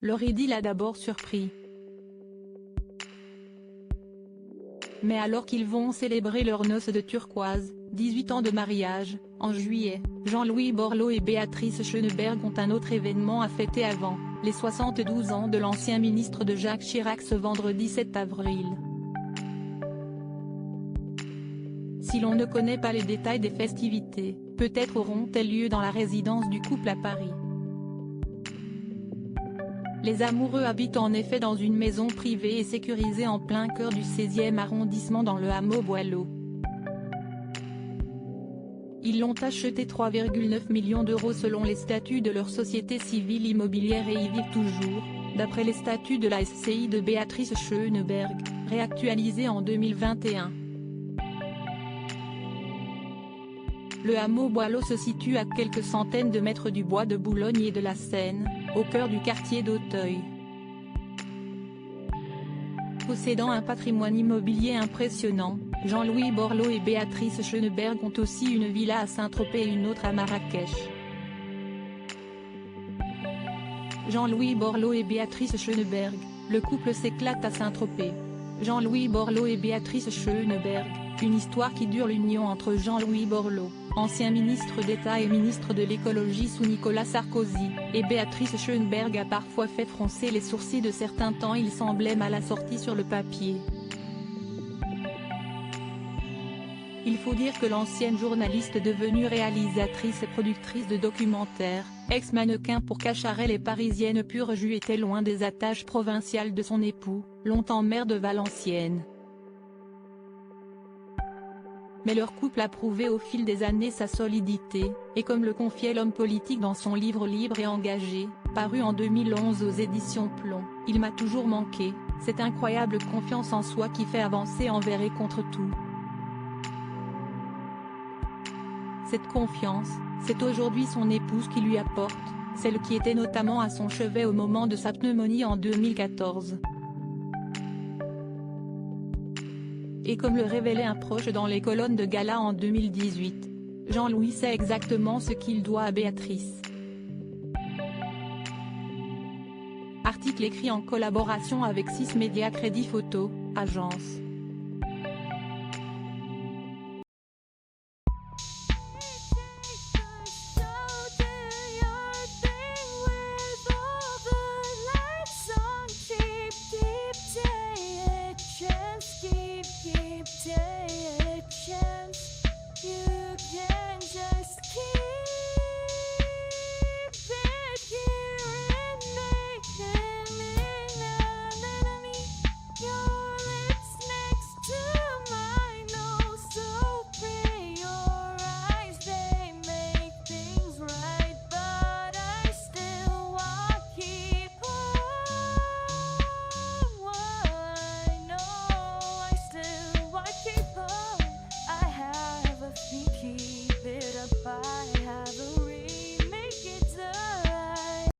Leur idylle a d'abord surpris. Mais alors qu'ils vont célébrer leurs noces de turquoise, 18 ans de mariage, en juillet, Jean-Louis Borloo et Béatrice Schoenberg ont un autre événement à fêter avant, les 72 ans de l'ancien ministre de Jacques Chirac ce vendredi 7 avril. Si l'on ne connaît pas les détails des festivités, peut-être auront-elles lieu dans la résidence du couple à Paris. Les amoureux habitent en effet dans une maison privée et sécurisée en plein cœur du 16e arrondissement dans le hameau Boileau. Ils l'ont acheté 3,9 millions d'euros selon les statuts de leur société civile immobilière et y vivent toujours, d'après les statuts de la SCI de Béatrice Schoenberg, réactualisés en 2021. Le hameau Boileau se situe à quelques centaines de mètres du bois de Boulogne et de la Seine, au cœur du quartier d'Auteuil. Possédant un patrimoine immobilier impressionnant, Jean-Louis Borloo et Béatrice Schoenberg ont aussi une villa à Saint-Tropez et une autre à Marrakech. Jean-Louis Borloo et Béatrice Schoenberg, le couple s'éclate à Saint-Tropez. Jean-Louis Borloo et Béatrice Schoenberg, une histoire qui dure l'union entre Jean-Louis Borloo, ancien ministre d'État et ministre de l'écologie sous Nicolas Sarkozy, et Béatrice Schoenberg a parfois fait froncer les sourcils de certains tant il semblait mal assorti sur le papier. Il faut dire que l'ancienne journaliste devenue réalisatrice et productrice de documentaires, ex-mannequin pour Cacharel et parisienne pure jus était loin des attaches provinciales de son époux, longtemps maire de Valenciennes. Mais leur couple a prouvé au fil des années sa solidité, et comme le confiait l'homme politique dans son livre Libre et engagé, paru en 2011 aux éditions Plomb, « Il m'a toujours manqué, cette incroyable confiance en soi qui fait avancer envers et contre tout. Cette confiance, c'est aujourd'hui son épouse qui lui apporte, celle qui était notamment à son chevet au moment de sa pneumonie en 2014. Et comme le révélait un proche dans les colonnes de Gala en 2018, Jean-Louis sait exactement ce qu'il doit à Béatrice. Article écrit en collaboration avec 6 Médias Crédit Photo, agence.